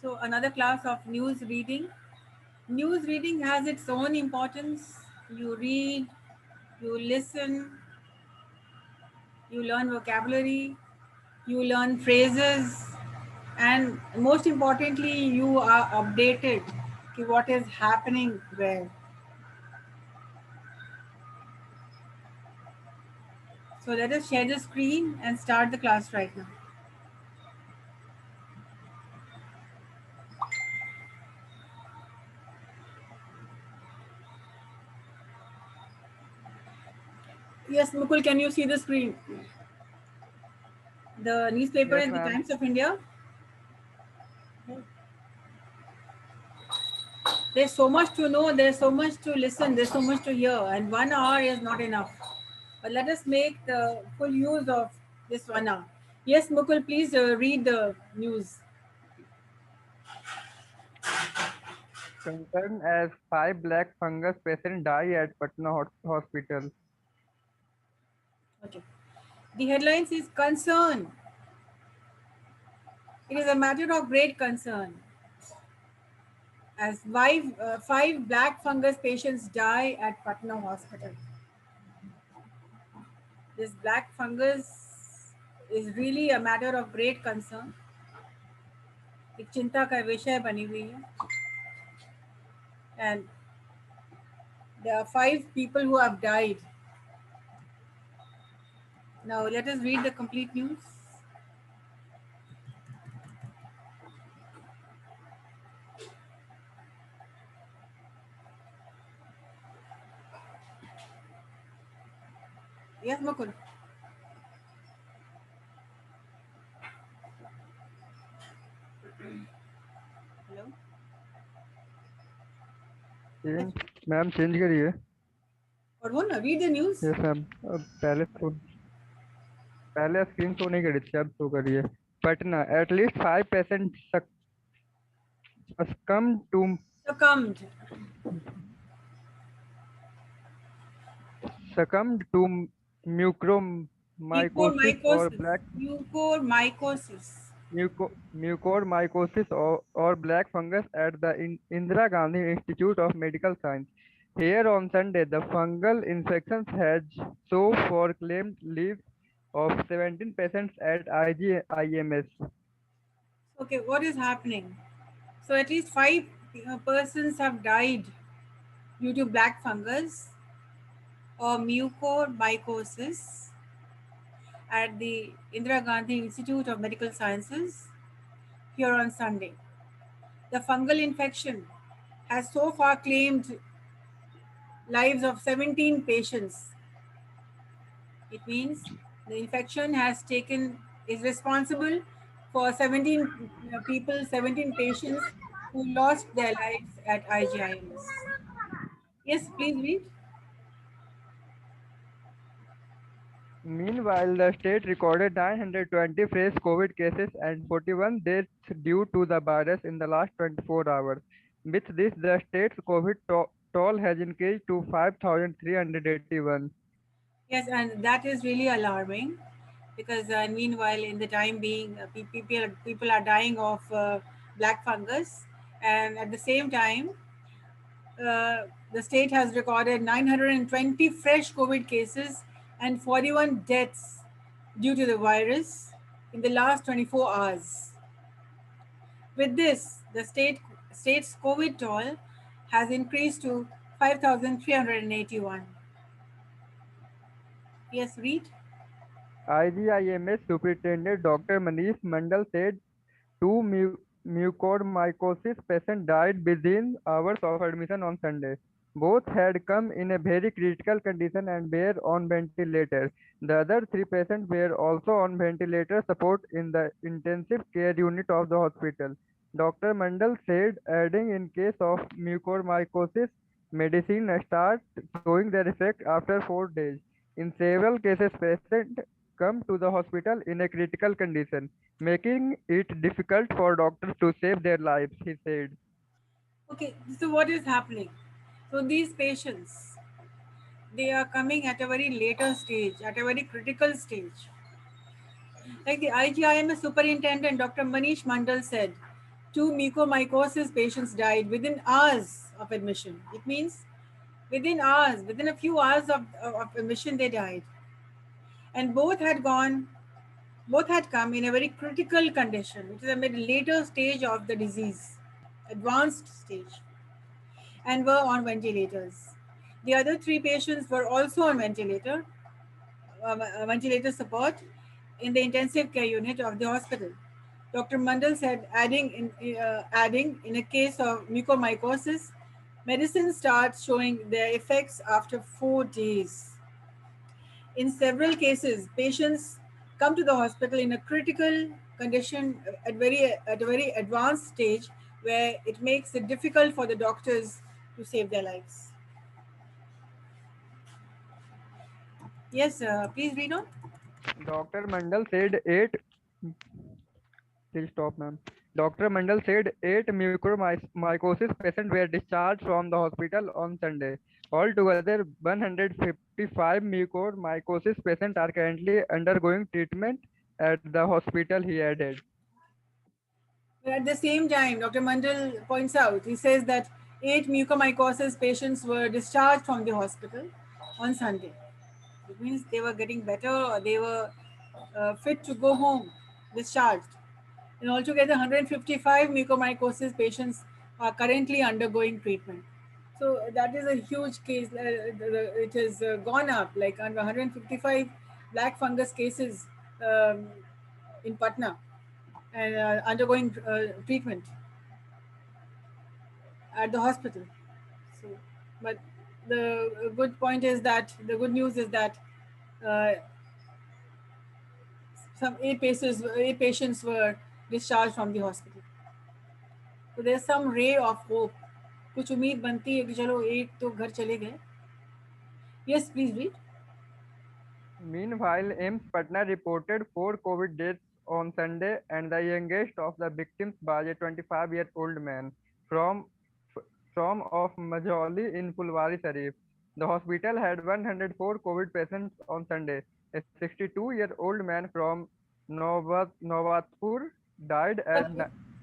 So another class of news reading. News reading has its own importance. You read, you listen, you learn vocabulary, you learn phrases, and most importantly, you are updated to what is happening where. So let us share the screen and start the class right now. Yes, Mukul, can you see the screen? The newspaper Yes, is the ma'am. Times of India. There's so much to know, there's so much to listen, there's so much to hear, and 1 hour is not enough. But let us make the full use of this 1 hour. Yes, Mukul, please read the news. Concerned as five black fungus patients die at Patna hospital. Okay. The headlines is concern. It is a matter of great concern as five black fungus patients die at Patna hospital. This black fungus is really a matter of great concern. एक चिंता का विषय बनी हुई है and there are 5 people who have died. Now let us read the complete news. Yes, Mukul. Hello. Yes. Change ma'am change करिए. और वो ना read the news. Yes ma'am. अब पहले स्क्रीन शो नहीं करी थी, अब शो करिए. Patna at least 5 patient succumbed to Succumbed. succumbed to mucormycosis or Mucormycosis. black Mucormycosis. mucormycosis or black fungus at the Indira Gandhi Institute of Medical Science. Here on Sunday, the fungal infections has so far claimed lives of 17 patients at IGIMS. Okay, what is happening? So at least 5 persons have died due to black fungus or mucormycosis at the Indira Gandhi Institute of Medical Sciences here on Sunday. The fungal infection has so far claimed lives of 17 patients. It means the infection is responsible for 17 people, 17 patients who lost their lives at IGIMS. Yes, please read. Meanwhile, the state recorded 920 fresh COVID cases and 41 deaths due to the virus in the last 24 hours. With this, the state's COVID toll has increased to 5,381. Yes, and that is really alarming because meanwhile, in the time being, people are dying of black fungus, and at the same time, the state has recorded 920 fresh COVID cases and 41 deaths due to the virus in the last 24 hours. With this, the state's COVID toll has increased to 5,381. Yes, read. IGIMS Superintendent Dr. Manish Mandal said two mucormycosis patients died within hours of admission on Sunday. Both had come in a very critical condition and were on ventilator. The other three patients were also on ventilator support in the intensive care unit of the hospital. Dr. Mandal said, adding in case of mucormycosis, medicine start showing their effect after 4 days. In several cases, patients come to the hospital in a critical condition, making it difficult for doctors to save their lives, he said. Okay, so what is happening? So these patients, they are coming at a very later stage, at a very critical stage. Like the IGIMS superintendent, Dr. Manish Mandal said, two mucormycosis patients died within hours of admission. It means within hours, within a few hours of admission, they died. And both had come in a very critical condition, which is a later stage of the disease, advanced stage, and were on ventilators. The other three patients were also on ventilator support in the intensive care unit of the hospital. Dr. Mandal said, adding, in a case of mucormycosis, medicine starts showing their effects after 4 days. In several cases, patients come to the hospital in a critical condition at a very advanced stage where it makes it difficult for the doctors to save their lives. Yes, please read on. Dr. Mandal said eight. Please stop, ma'am. Dr. Mandal said eight mucormycosis patients were discharged from the hospital on Sunday. Altogether, 155 mucormycosis patients are currently undergoing treatment at the hospital, he added. At the same time, Dr. Mandal points out, he says that 8 mucormycosis patients were discharged from the hospital on Sunday. It means they were getting better or they were fit to go home, discharged. And altogether, 155 mucormycosis patients are currently undergoing treatment. So that is a huge case. It has gone up, like 155 black fungus cases um, in Patna and undergoing treatment at the hospital. So, but the good point is that the good news is that uh, some eight patients were discharged from the hospital. So there's some ray of hope. कुछ उम्मीद बनती है कि चलो एक तो घर चले गए. Yes, please read. Meanwhile, AIMS Patna reported four COVID deaths on Sunday, and the youngest of the victims was a 25-year-old man from from of Majoli in Fulwari Sharif. The hospital had 104 COVID patients on Sunday. A 62-year-old man from Nawatpur died at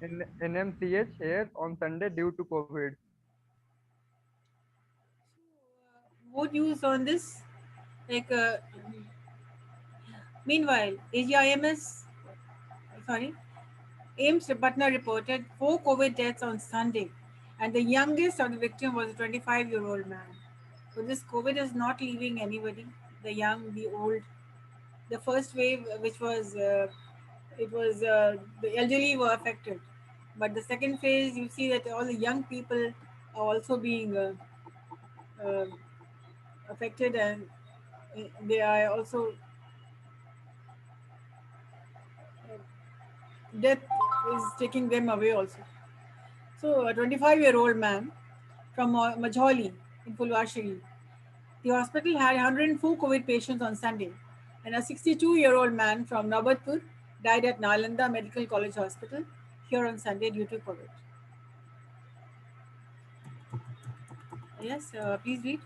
in NMCH here on Sunday due to COVID. More news on this. Like, meanwhile, sorry, AIMS Patna reported 4 COVID deaths on Sunday, and the youngest of the victim was a 25-year-old man. So this COVID is not leaving anybody, the young, the old. The first wave, which was the elderly were affected, but the second phase, you see that all the young people are also being uh, affected, and they are also death is taking them away also. So a 25-year-old man from Majholi in Pulwashiri, the hospital had 104 COVID patients on Sunday, and a 62-year-old man from Nabatpur died at Nalanda Medical College Hospital here on Sunday due to COVID. Yes, please read.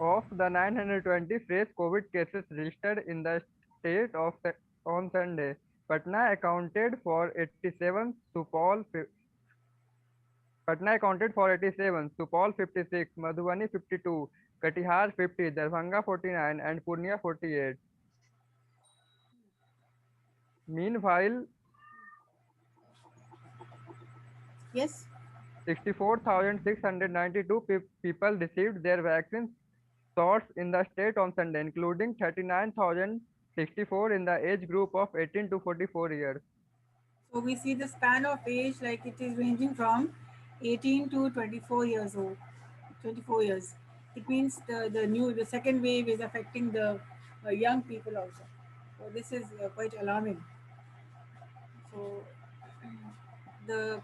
Of the 920 fresh COVID cases registered in the state on Sunday, Patna accounted for 87, Supal 56, Madhubani 52, Katihar 50, Darbhanga 49, and Purnia 48. Meanwhile, Yes. 64,692 people received their vaccine shots in the state on Sunday, including 39,064 in the age group of 18 to 44 years. So we see the span of age like it is ranging from 18 to 24 years old. 24 years. It means the second wave is affecting the young people also. So this is quite alarming. So the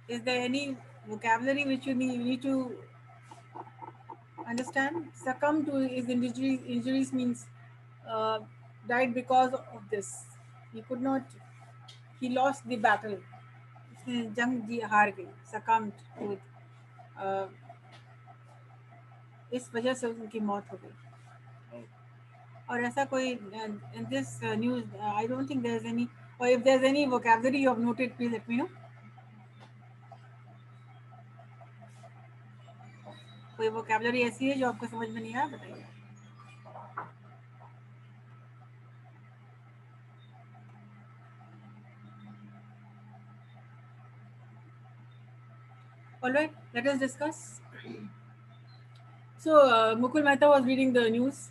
is there any vocabulary which you need to understand? Succumb to his injuries. Injuries means uh, died because of this. He could not. He lost the battle. उसने जंग जी हार गई. Succumbed to इस वजह से उनकी मौत हो गई. और ऐसा कोई in this news, I don't think there's any, or if there's any vocabulary you have noted, please let me know. कोई vocabulary ऐसी है जो आपको समझ में नहीं आया, बताइए. All right, let us discuss. So Mukul Mehta was reading the news,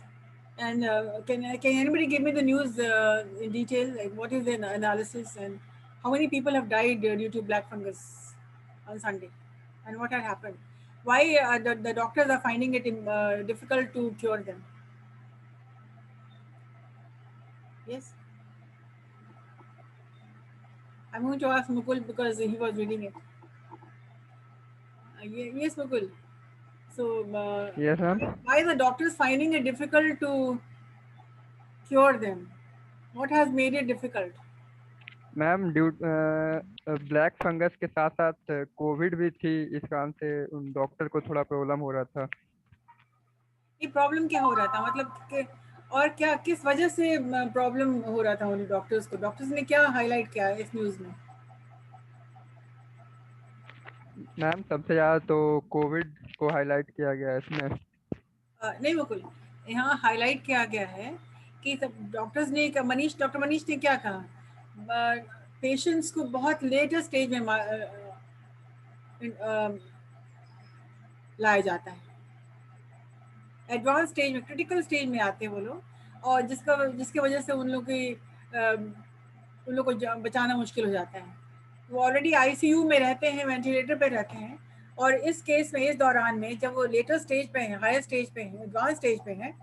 and can anybody give me the news in detail? Like what is the analysis and how many people have died due to black fungus on Sunday, and what had happened? Why the doctors are finding it difficult to cure them? Yes, I'm going to ask Mukul because he was reading it. Yes, Mukul. So Yes, ma'am. why are the doctors finding it difficult to cure them? What has made it difficult? Ma'am due black fungus के साथ साथ Covid भी थी, इस कारण से उन doctor को थोड़ा प्रॉब्लम हो रहा था। ये प्रॉब्लम क्या हो रहा था, मतलब कि और क्या किस वजह से प्रॉब्लम हो रहा था उन डॉक्टर्स को? डॉक्टर्स ने क्या हाईलाइट किया इस न्यूज़ में? मैम सबसे ज़्यादा तो कोविड को हाईलाइट किया गया है इसमें। नहीं मुकुल, यहाँ हाईलाइट किया गया है कि सब डॉक्टर्स ने, डॉक्टर मनीष ने क्या कहा, पेशेंट्स को बहुत लेटर स्टेज में लाया जाता है, एडवांस स्टेज में, क्रिटिकल स्टेज में आते हैं वो लोग, और जिसके वजह से उन लोग को बचाना मुश्किल हो जाता है। वो ऑलरेडी आईसीयू में रहते हैं, वेंटिलेटर पे रहते हैं, और इस केस में, इस दौरान में जब वो लेटर स्टेज पे हैं, हायर स्टेज पे हैं, एडवांस स्टेज पे हैं,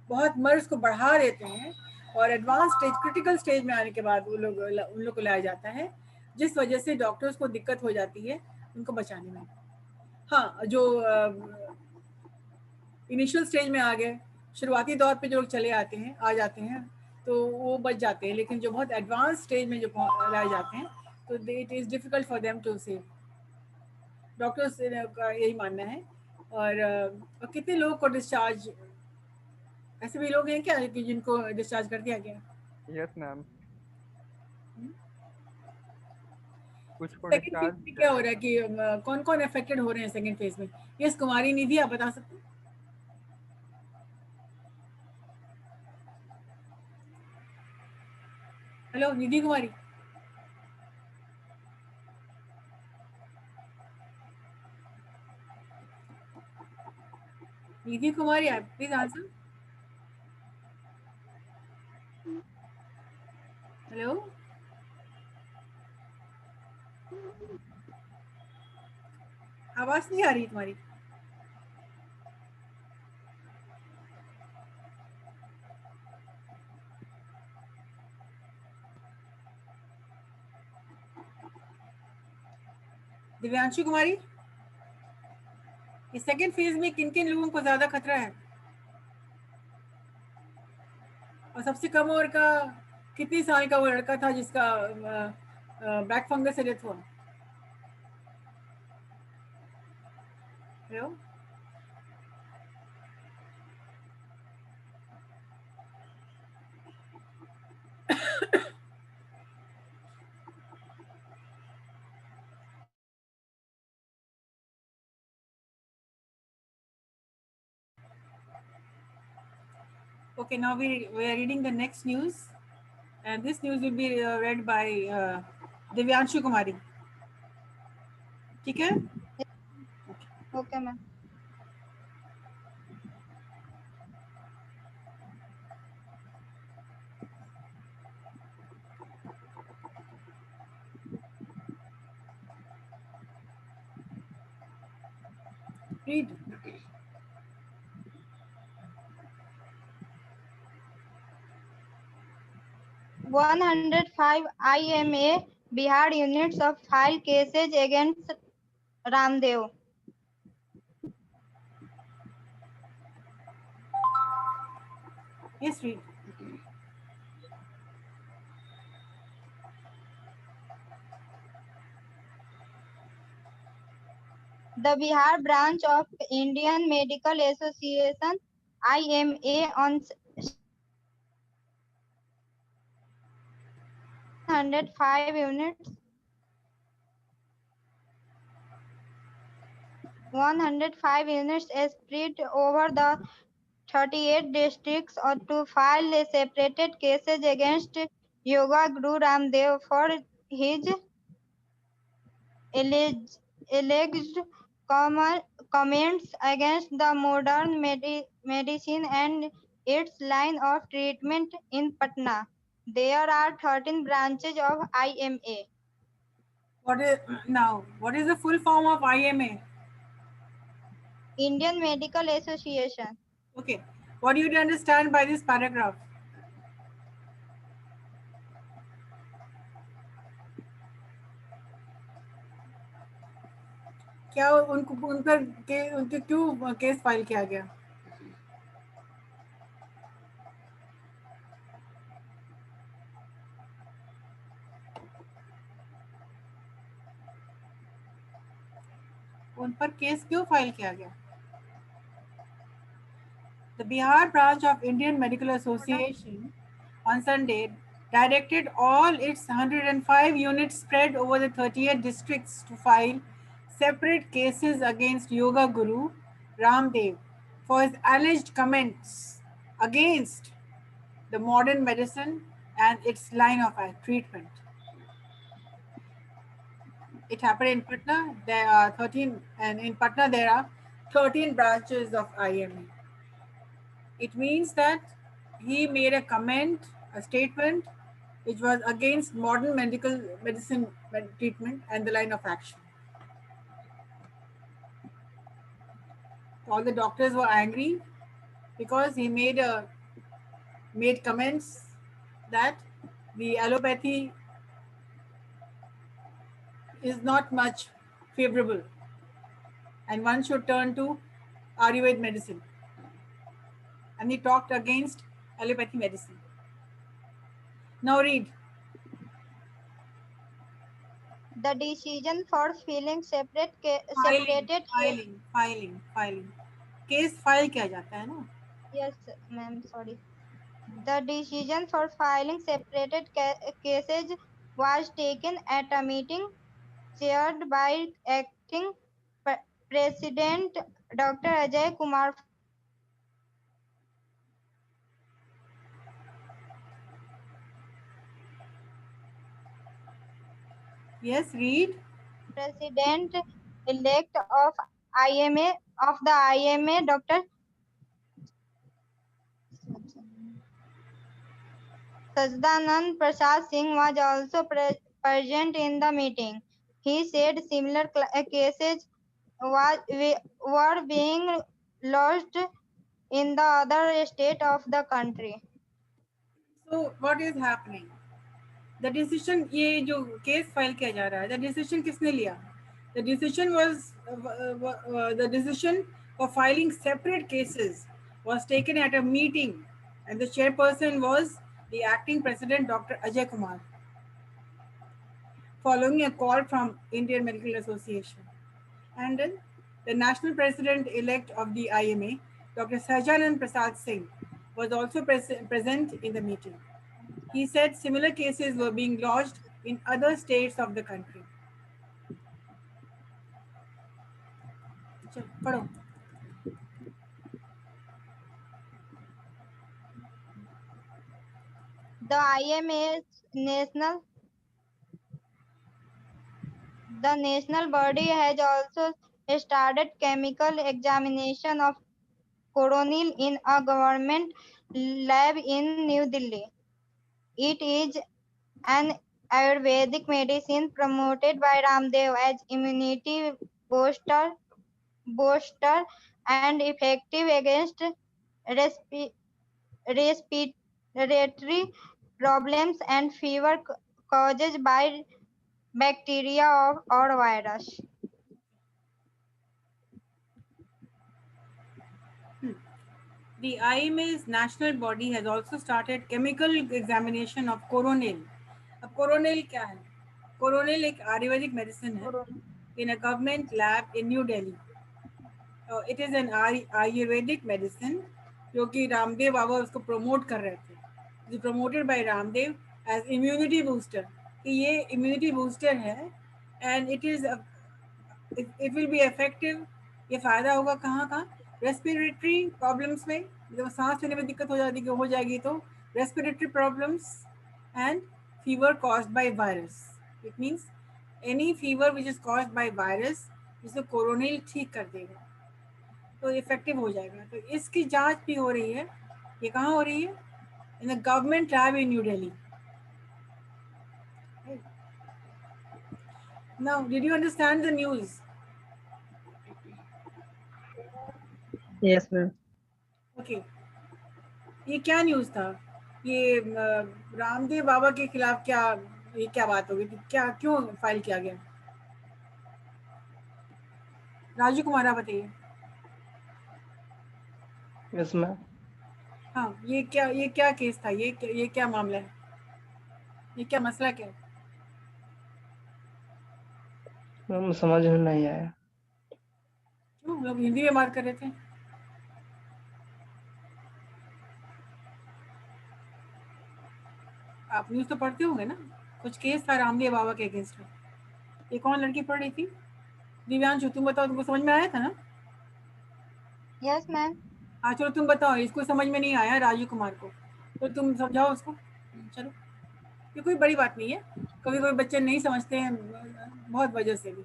बहुत मर्ज को बढ़ा देते हैं, और एडवांस स्टेज, क्रिटिकल स्टेज में आने के बाद उन लोग को लाया जाता है, जिस वजह से डॉक्टर्स को दिक्कत हो जाती है उनको बचाने में। हाँ, जो इनिशियल स्टेज में आ गए, शुरुआती दौर पे जो लोग चले आते हैं, आ जाते हैं, तो वो बच जाते हैं, लेकिन जो बहुत एडवांस स्टेज में जो लाए जाते हैं, तो it is difficult for them to save. Doctors का यही मानना है। और कितने लोगों को डिस्चार्ज, ऐसे भी लोग हैं क्या कि जिनको डिस्चार्ज कर दिया गया? यस मैम, कुछ को सेकंड फेज डिस्चार्ज में किया क्या हो गया रहा है था। कि कौन कौन अफेक्टेड हो रहे हैं सेकंड फेज में? यस कुमारी, निधि आप बता सकते हैं? हेलो निधि कुमारी, निधि कुमारी, आप प्लीज आंसर। हेलो, आवाज नहीं आ रही तुम्हारी। दिव्यांशु कुमारी, इस सेकंड फेज में किन किन लोगों को ज्यादा खतरा है, और सबसे कम उम्र का कितनी साल का वो लड़का था जिसका ब्लैक फंगस से डेथ हुआ? Hello, okay, now we are reading the next news, and this news will be read by Divyanshu Kumari, ठीक है? Okay ma'am. Read. $105 IMA Bihar units of file cases against Ramdev. Yes, read. The Bihar branch of Indian Medical Association IMA on 105 units 105 units spread over the 38 districts or to file a separated cases against Yoga Guru Ramdev for his alleged comments against the modern medicine and its line of treatment in Patna. There are 13 branches of IMA. What is the full form of IMA? Indian Medical Association. Okay. What do you understand by this paragraph? क्या उनके क्यों case file किया गया? उन पर case क्यों file किया गया? The Bihar branch of Indian Medical Association on Sunday directed all its 105 units spread over the 38 districts to file separate cases against Yoga Guru Ramdev for his alleged comments against the modern medicine and its line of treatment. It happened in Patna. There are 13, and in Patna there are 13 branches of IMA. It means that he made a comment, a statement, which was against modern medicine treatment and the line of action. All the doctors were angry because he made comments that the allopathy is not much favorable and one should turn to Ayurvedic medicine. And he talked against allopathy medicine. Now read. The decision for filing separated Filing. Case file किया जाता है ना? Yes, ma'am. Sorry. The decision for filing separated cases was taken at a meeting chaired by acting President Dr. Ajay Kumar. Yes, read. President-elect of the IMA, Dr. Sajdanand Prasad Singh was also present in the meeting. He said similar cases were being lodged in the other state of the country. So what is happening? The decision, ये जो case file किया जा रहा है, the decision किसने लिया? The decision was the decision for filing separate cases was taken at a meeting, and the chairperson was the acting president, Dr. Ajay Kumar, following a call from Indian Medical Association. And then the national president-elect of the IMA, Dr. Sajjanand Prasad Singh, was also present in the meeting. He said similar cases were being lodged in other states of the country. पढ़ो. The national body has also started chemical examination of coronil in a government lab in New Delhi. It is an Ayurvedic medicine promoted by Ramdev as immunity booster and effective against respiratory problems and fever caused by bacteria or virus. The IMA's national body has also started chemical examination of coronil. अब coronil क्या है? Coronil एक Ayurvedic medicine है in a government lab in New Delhi. It is an Ayurvedic medicine जो कि रामदेव बाबा उसको promote कर रहे थे. It is promoted by Ramdev as immunity booster कि ये इम्यूनिटी बूस्टर है and it will be effective. ये फायदा होगा कहाँ कहाँ? रेस्पिरेटरी प्रॉब्लम्स में, जब सांस लेने में दिक्कत हो जाएगी तो respiratory problems and fever caused by virus. It means any fever which is caused by virus, जिसको कोरोनिल ठीक कर देगा, तो इफेक्टिव हो जाएगा। तो इसकी जांच भी हो रही है। ये कहाँ हो रही है? In the government lab in new Delhi. Now, did you understand the news? Yes, ma'am. Okay. ये क्या न्यूज़ था? ये रामदेव बाबा के खिलाफ ये क्या बात हो गई थी? क्या क्यों फाइल किया गया? राजू कुमार आप बताइए। Yes, ma'am. हाँ, ये क्या केस था? ये क्या मामला है? ये क्या मसला क्या है? मैम समझ में नहीं आया। क्यों लोग हिंदी में बात कर रहे थे? आप न्यूज़ तो पढ़ते होंगे ना? कुछ केस था रामदेव बाबा के अगेंस्ट में। ये कौन लड़की पढ़ रही थी? दिव्यांशु तुम बताओ, तुमको समझ में आया था ना? Yes, ma'am. हाँ चलो तुम बताओ, इसको समझ में नहीं आया राजू कुमार को, तो तुम समझाओ उसको। चलो, ये कोई बड़ी बात नहीं है। कभी कभी बच्चे नहीं समझते हैं, बहुत वजह से भी।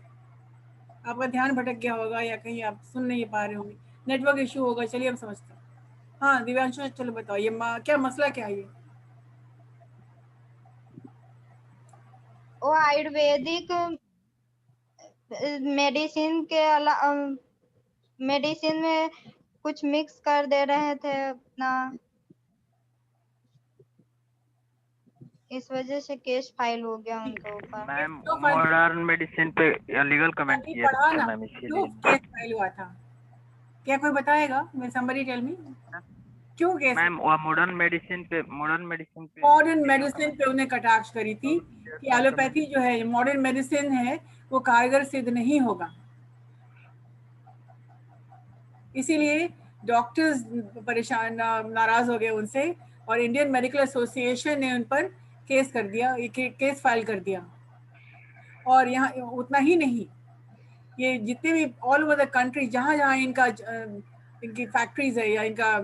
आपका ध्यान भटक गया होगा या कहीं आप सुन नहीं पा रहे होंगे, नेटवर्क इशू होगा। चलिए हम समझते हैं। हाँ दिव्यांशु चलो बताओ, ये क्या मसला क्या है? ये वो आयुर्वेदिक मेडिसिन के मेडिसिन में कुछ मिक्स कर दे रहे थे अपना, इस वजह से केस फाइल हो गया उनके ऊपर। मैम क्यों फाइल? मॉडर्न मेडिसिन पे इलीगल कमेंट अभी किया पढ़ा था ना, मैम, क्यों इसीलिए। केस फाइल हुआ था? क्या कोई बताएगा? मैं समबडी टेल मी, क्यों केस? मैम वो मॉडर्न मेडिसिन पे मॉडर्न मेडिसिन पे उन्हें कटाक्ष करी थी कि एलोपैथी जो है मॉडर्न मेडिसिन है, वो कारगर सिद्ध नहीं होगा। इसीलिए डॉक्टर्स परेशान नाराज हो गए उनसे, और इंडियन मेडिकल एसोसिएशन ने उन पर केस कर दिया, केस फाइल कर दिया। और यहाँ उतना ही नहीं, ये जितने भी ऑल ओवर द कंट्री जहाँ जहाँ इनकी फैक्ट्रीज है या इनका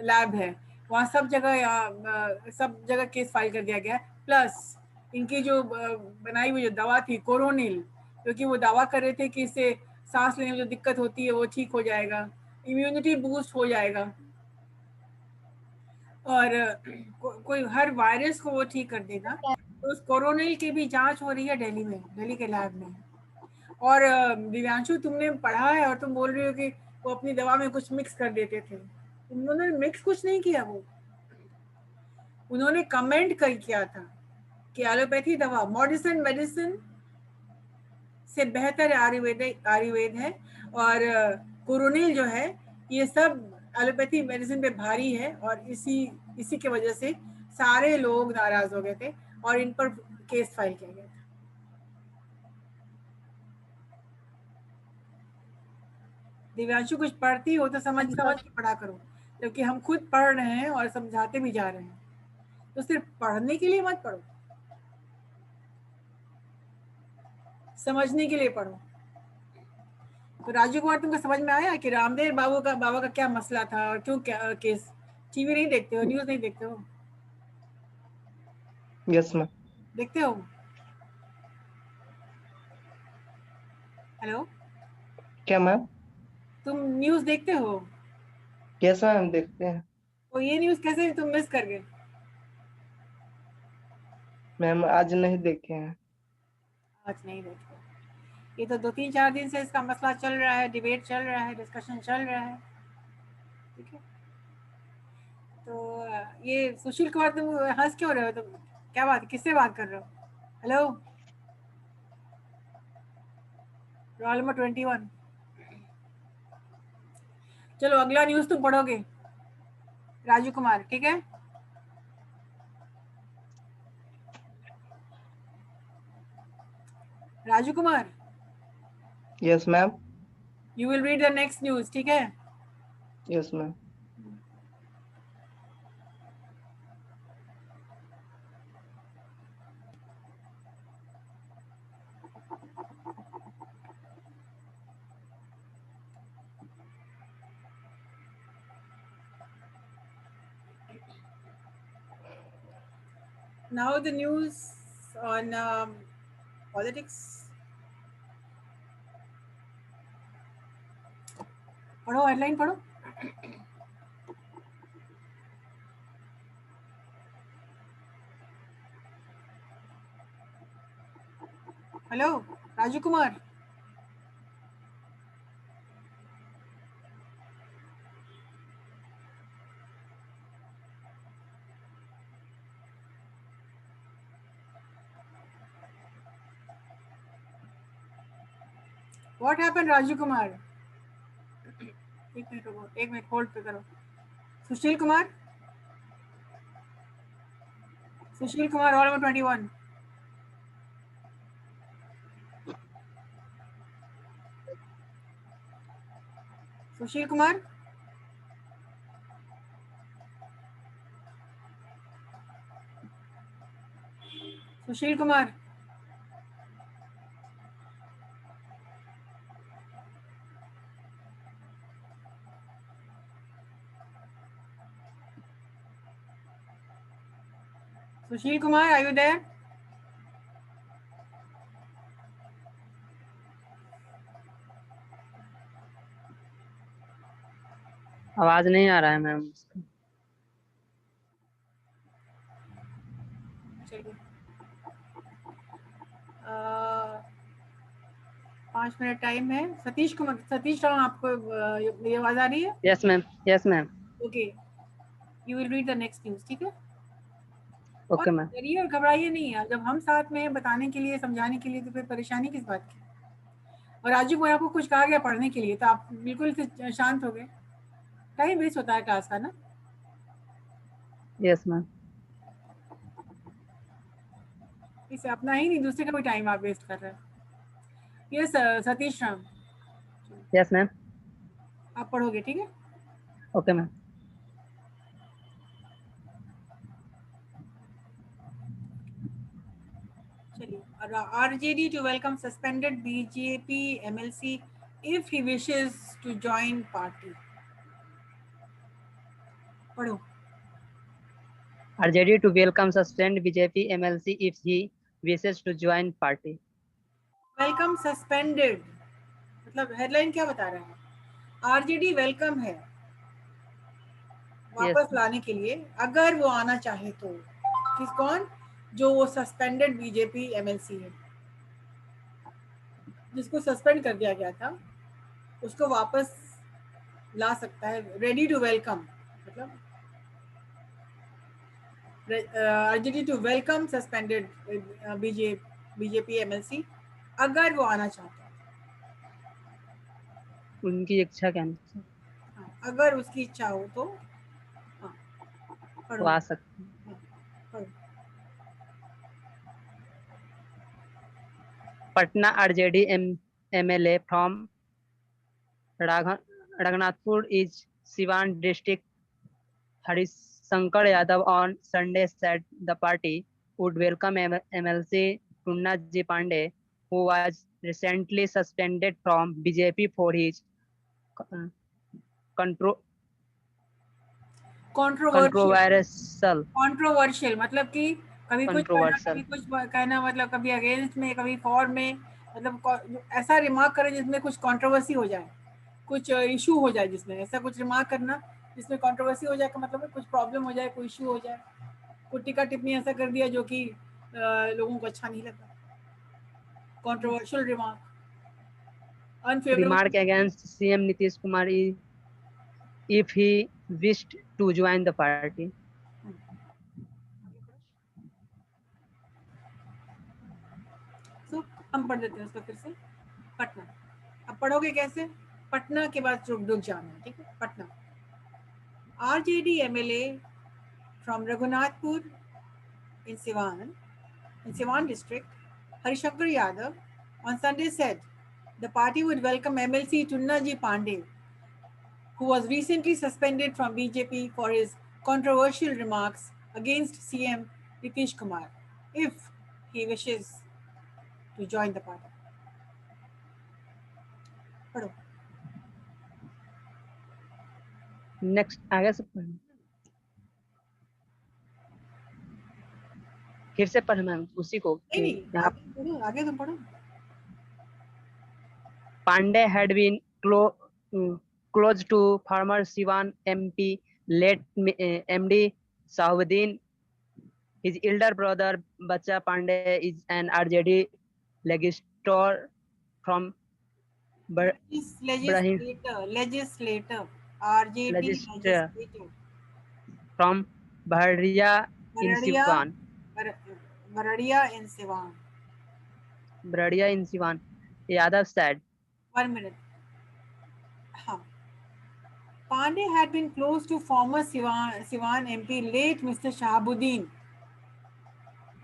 लैब है, वहाँ सब जगह केस फाइल कर दिया गया। प्लस इनकी जो बनाई हुई जो दवा थी कोरोनिल, क्योंकि वो दावा कर रहे थे कि इससे सांस लेने में जो दिक्कत होती है वो ठीक हो जाएगा, इम्यूनिटी बूस्ट हो जाएगा, और कोई हर वायरस को वो ठीक कर देगा। तो उस कोरोनिल की भी जांच हो रही है दिल्ली के लैब में। और दिव्यांशु तुमने पढ़ा है और तुम बोल रही हो कि वो अपनी दवा में कुछ मिक्स कर देते थे। उन्होंने मिक्स कुछ नहीं किया, वो उन्होंने कमेंट किया था कि एलोपैथी दवा मॉडर्न मेडिसिन से बेहतर आयुर्वेद है, और कोरोनिल जो है ये सब एलोपैथी मेडिसिन पे भारी है, और इसी की वजह से सारे लोग नाराज हो गए थे और इन पर केस फाइल किया गया था। दिव्यांशु कुछ पढ़ती हो तो समझ के पढ़ा करो, क्योंकि हम खुद पढ़ रहे हैं और समझाते भी जा रहे हैं। तो सिर्फ पढ़ने के लिए मत पढ़ो, समझने के लिए पढ़ो। तो राजू कुमार तुमको समझ में आया कि रामदेव बाबा का क्या मसला था और क्यों क्या केस? टीवी नहीं देखते हो, न्यूज नहीं देखते हो? Yes, ma'am. देखते हो? हेलो, क्या मैम? तुम न्यूज देखते हो? Yes, मैम देखते हैं। तो ये न्यूज कैसे तुम मिस कर गए? मैम आज नहीं देखे हैं। आज नहीं देखते? ये तो 2-3-4 दिन से इसका मसला चल रहा है, डिबेट चल रहा है, डिस्कशन चल रहा है। ठीक है, तो ये सुशील कुमार तुम हंस क्यों रहे हो? तुम क्या बात, किससे बात कर रहे हो? Hello, roll number 21। चलो अगला न्यूज तुम पढ़ोगे राजू कुमार, ठीक है? Raju Kumar, Yes, ma'am. You will read the next news, ठीक है? Yes, ma'am. Now the news on politics. पढ़ो हेडलाइन पढ़ो. Hello Raju Kumar. What happened Raju Kumar? एक मिनट रुको, एक मिनट होल्ड पे करो. Sushil Kumar. Sushil Kumar roll number 21. Sushil Kumar. Sushil Kumar. Sushil Kumar, are you there? आवाज नहीं आ रहा है मैम. चलिए 5 मिनट टाइम है. सतीश कुमार, सतीश राम, आपको ये आवाज आ रही है? Yes ma'am. Yes ma'am. Okay, you will read the next news. ठीक है. Okay ma'am. डरिए और घबराइए नहीं यार, जब हम साथ में हैं बताने के लिए, समझाने के लिए, तो फिर परेशानी किस बात की. और राजू को आपको कुछ कहा गया पढ़ने के लिए तो आप बिल्कुल से शांत हो गए. टाइम वेस्ट होता है क्लास का ना. Yes ma'am. इसे अपना ही नहीं, दूसरे का भी टाइम आप वेस्ट कर रहे हैं. Yes Satish Ram, yes ma'am. आप पढ़ोगे. ठीक है. Okay ma'am. चलिए. RJD to welcome suspended BJP MLC if he wishes to join party. पढ़ो. RJD to welcome suspend BJP MLC if he wishes to join party. Welcome suspended मतलब headline क्या बता रहा है? RJD वेलकम है वापस लाने के लिए, अगर वो आना चाहे तो. किस कौन? जो वो सस्पेंडेड बीजेपी MLC है, जिसको सस्पेंड कर दिया गया था, उसको वापस ला सकता है. रेडी टू वेलकम मतलब RJD to welcome suspended BJP MLC अगर वो आना चाहता है. उनकी इच्छा के अनुसार हाँ, अगर उसकी इच्छा हो तो हाँ, वो आ सकते हैं. पढ़ो. Patna RJD MLA from Raghunathpur is Siwan district Harishankar Yadav on Sunday said the party would welcome MLC Tunna Ji Pandey, who was recently suspended from BJP for his controversial मतलब कि कभी कुछ कहना, कभी कुछ कहना, मतलब कभी अगेंस्ट में, कभी फॉर में, मतलब ऐसा रिमार्क करे जिसमें कुछ कंट्रोवर्सी हो जाए, कुछ इशू हो जाए, जिसमें ऐसा कुछ रिमार्क करना जिसमें कंट्रोवर्सी हो जाए, का मतलब कुछ प्रॉब्लम हो जाए, कोई इशू हो जाए, कुछ टिक्का टिप्पणी ऐसा कर दिया जो कि लोगों को अच्छा नहीं लगा. Controversial remark. remark against CM Nitish Kumar if he wished to join the party. So, हम पढ़ देते हैं उसको फिर से. पटना. अब पढ़ोगे कैसे? पटना के बाद रुक जाना है. ठीक है. Patna. RJD MLA from Raghunathpur in Siwan district, Harishankar Yadav, on Sunday said the party would welcome MLC Tunna Ji Pandey, who was recently suspended from BJP for his controversial remarks against CM Nitish Kumar, if he wishes to join the party. पढ़ो. Next आगे से फिर से पढ़ ma'am उसी को नहीं नहीं, यहाँ आगे पढ़ो, आगे तुम पढ़ो। Pandey had been close to former Siwan MP, late MD Sahuddin. His elder brother Bacha Pandey is an RJD legislator from Brahim, Legislator, RJD legislator legislator, from Bharadia in Baradia, Siwan. Baradia in Siwan. Bharadia in Siwan. Yadav said, 1 minute. हाँ. Pandey had been close to former Siwan MP, late Mr. Shahabuddin.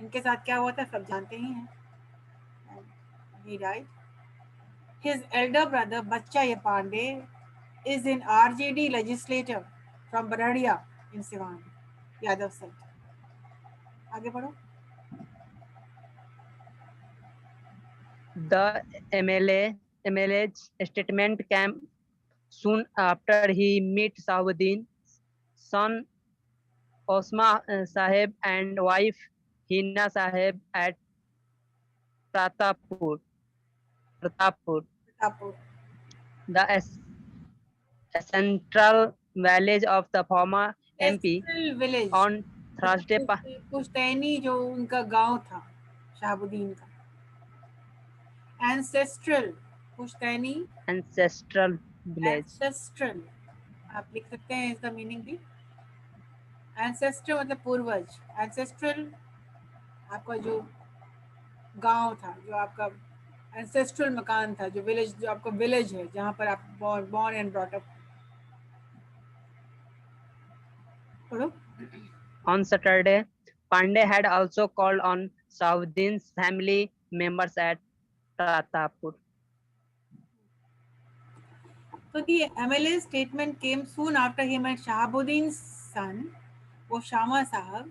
इनके साथ क्या हुआ था सब जानते ही हैं. He died. His elder brother Bacha Pandey is an RJD legislator from Baradia in Siwan. Yadav said. आगे बढ़ो. the MLA's statement came soon after he met Sahuddin, son Osma Saheb and wife Hina Saheb at Pratappur. The central village of the former MP Village. on Thursday. पुश्तैनी जो उनका गांव था शहाबुद्दीन का. Ancestral पुश्तैनी Ancestral village. Ancestral आप लिख सकते हैं इसका मीनिंग भी. Ancestral मतलब पूर्वज. Ancestral आपका जो गांव था, जो आपका ancestral मकान था, जो विलेज, जो आपका विलेज है जहाँ पर आप born and brought up. पढ़ो. On Saturday, Pandey had also called on Sahuddin's family members at Pratappur. So the MLA statement came soon after he met Shahabuddin's son, Osama Sahab,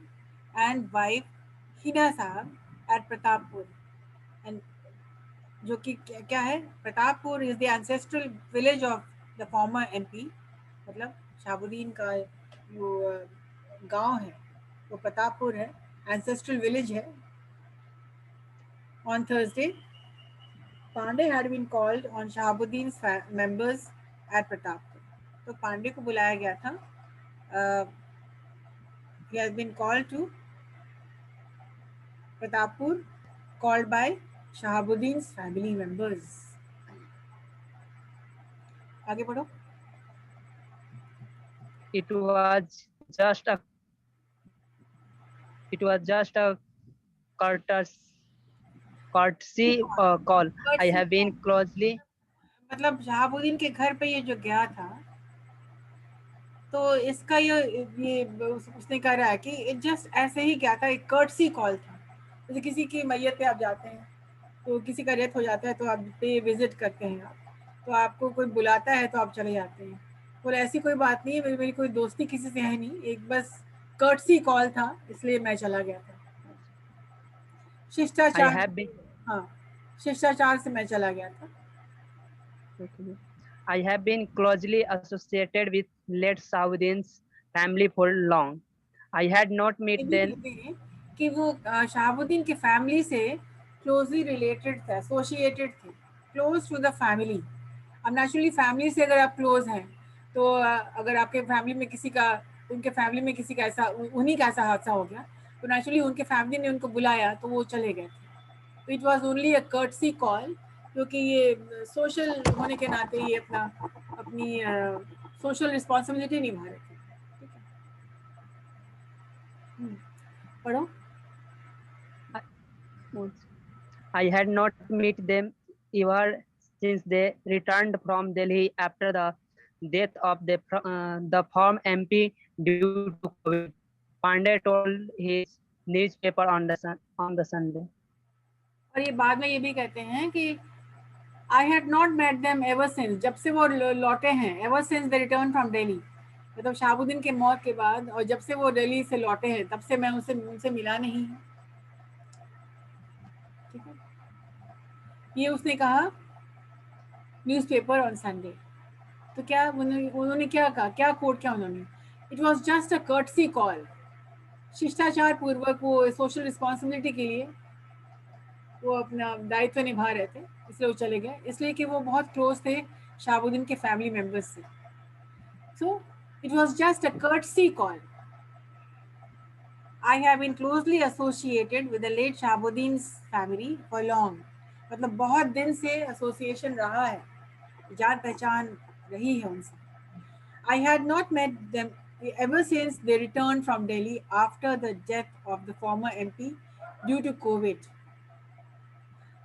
and wife Hina Sahab at Pratappur. And जो कि क्या है, Pratappur is the ancestral village of the former MP. मतलब शाहबुद्दीन का जो गांव है वो प्रतापपुर है, ancestral village है. On Thursday, Pandey had been called on Shahabuddin's members at Pratappur. तो पांडे को बुलाया गया था. He has been called to Pratappur, called by Shahabuddin's family members. आगे बढ़ो. It was just a courtesy call. I have been closely. मतलब शहाबुद्दीन के घर पे ये जो गया था, तो इसका ये उसने कह रहा है कि जस्ट ऐसे ही गया था, एक कर्टसी कॉल था. जैसे किसी की मैयत पे आप जाते हैं, तो किसी का डेथ हो जाता है तो आप पे विजिट करते हैं आप, तो आपको कोई बुलाता है तो आप चले जाते हैं. और ऐसी कोई बात नहीं है, मेरी कोई दोस्ती किसी से है नहीं, एक बस कर्टसी कॉल था, इसलिए मैं चला गया था. शिष्टाचार, हाँ, शिष्टाचार से मैं चला गया था. I have been closely associated with late Sahuddin's family for long. I had not met them. कि वो शहाबुद्दीन की फैमिली से क्लोजली रिलेटेड थे, एसोसिएटेड थे, क्लोज टू द फैमिली. अब नेचुरली फैमिली से अगर आप क्लोज हैं, तो अगर आपके फैमिली में किसी का, उनके फैमिली में किसी का ऐसा, उन्हीं का ऐसा हादसा हो गया, तो नेचुरली उनके फैमिली ने उनको बुलाया तो वो चले गए थे. तो it was only a courtesy call, क्योंकि ये सोशल होने के नाते ये अपनी सोशल रिस्पॉन्सिबिलिटी निभा रहे थे. पढ़ो. I had not met them ever since they returned from Delhi after the death of the former MP due to COVID. Pandey told his newspaper on the Sunday. और ये बाद में ये भी कहते हैं कि I had not met them ever since, जब से वो लौटे हैं, ever since they returned from Delhi, मतलब शहाबुद्दीन के मौत के बाद, और जब से वो दिल्ली से लौटे हैं तब से मैं उनसे मिला नहीं हूँ. ठीक है, ये उसने कहा न्यूज़पेपर ऑन संडे. तो क्या उन्होंने क्या कहा, क्या कोट किया उन्होंने? It was just a courtesy call शिष्टाचार पूर्वक वो सोशल रिस्पॉन्सिबिलिटी के लिए वो अपना दायित्व निभा रहे थे, इसलिए वो चले गए, इसलिए कि वो बहुत क्लोज थे शहाबुद्दीन के फैमिली मेंबर्स से. So it was just a courtesy call. I have been closely associated with the late Shahabuddin's family for long. मतलब बहुत दिन से एसोसिएशन रहा है, जान पहचान रही है उनसे. I had not met them ever since they returned from Delhi after the death of the former MP due to COVID.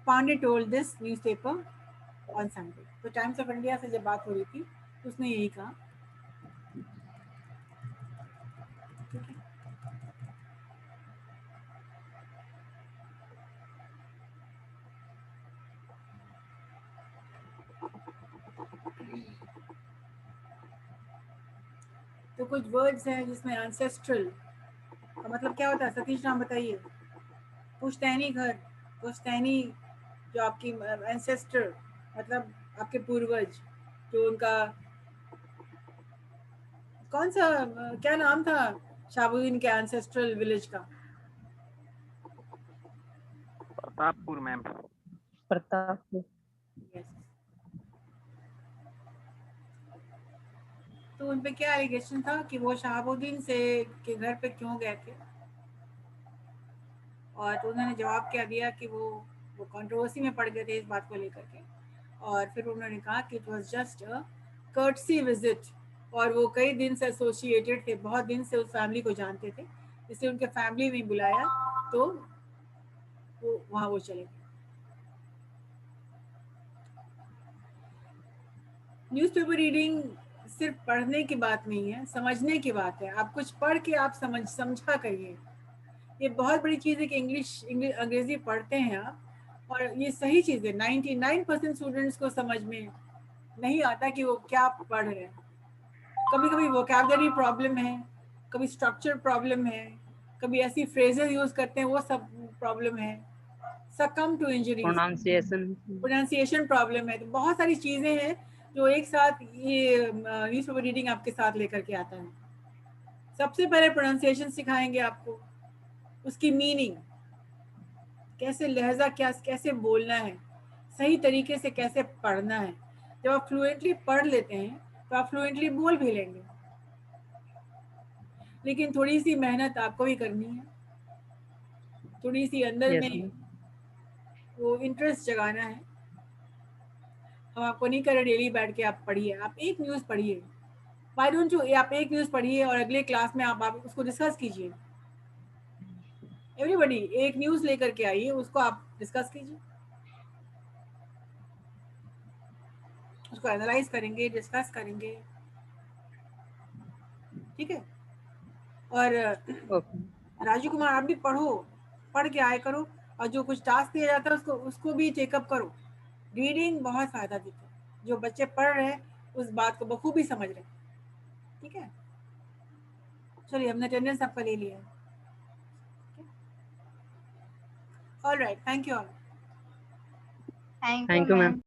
Pandey told this newspaper on Sunday. तो टाइम्स ऑफ इंडिया से जब बात हो रही थी तो उसने यही कहा. तो कुछ वर्ड्स हैं जिसमें एंसेस्ट्रल का मतलब क्या होता है, सतीश राम बताइए. पुश्तैनी घर, पुश्तैनी जो आपकी एंसेस्टर मतलब आपके पूर्वज, जो उनका कौन सा क्या नाम था शहाबुद्दीन के एंसेस्ट्रल विलेज का? प्रतापपुर मैम. प्रतापपुर. Yes. तो उन पे क्या एलिगेशन था कि वो शहाबुद्दीन से के घर पे क्यों गए थे, और तो उन्होंने जवाब क्या दिया कि वो कंट्रोवर्सी में पड़ गए थे इस बात को लेकर के, और फिर उन्होंने कहा कि it was just a courtesy visit, और वो कई दिन से एसोसिएटेड थे, बहुत दिन से उस फैमिली को जानते थे, इसलिए उनके फैमिली में बुलाया तो वो वहाँ वो चले गए. न्यूज़पेपर रीडिंग सिर्फ पढ़ने की बात नहीं है, समझने की बात है. आप कुछ पढ़ के आप समझा करिए. ये बहुत बड़ी चीज़ है कि अंग्रेजी पढ़ते हैं आप, और ये सही चीज़ है. 99% स्टूडेंट्स को समझ में नहीं आता कि वो क्या पढ़ रहे हैं. कभी कभी वोकैबुलरी प्रॉब्लम है, कभी स्ट्रक्चर प्रॉब्लम है, कभी ऐसी फ्रेजेस यूज करते हैं वो सब प्रॉब्लम है, सकम टू इंजरी, प्रोनाउंसिएशन प्रॉब्लम है. तो बहुत सारी चीज़ें हैं जो एक साथ ये न्यूज़पेपर रीडिंग आपके साथ लेकर के आता है. सबसे पहले प्रोनाउंसिएशन सिखाएंगे आपको, उसकी मीनिंग, कैसे लहजा, क्या कैसे बोलना है, सही तरीके से कैसे पढ़ना है. जब आप फ्लुएंटली पढ़ लेते हैं तो आप फ्लुएंटली बोल भी लेंगे, लेकिन थोड़ी सी मेहनत आपको भी करनी है, थोड़ी सी अंदर Yes, में ma'am. वो इंटरेस्ट जगाना है. हम आपको नहीं कर रहे डेली बैठ के आप पढ़िए, आप एक न्यूज़ पढ़िए. व्हाई डोंट यू, आप एक न्यूज़ पढ़िए और अगले क्लास में आप उसको डिस्कस कीजिए. एवरीबडी एक न्यूज़ लेकर के आइए, उसको आप डिस्कस कीजिए, उसको एनालाइज करेंगे, डिस्कस करेंगे. ठीक है. और Okay. राजू कुमार आप भी पढ़ो, पढ़ के आए करो, और जो कुछ टास्क दिया जाता है उसको भी टेकअप करो. रीडिंग बहुत फायदा देता है. जो बच्चे पढ़ रहे हैं उस बात को बखूबी समझ रहे हैं. ठीक है. चलिए हमने अटेंडेंस आपका ले लिया. All right, thank you all. Thank you, Thank you, ma'am. ma'am.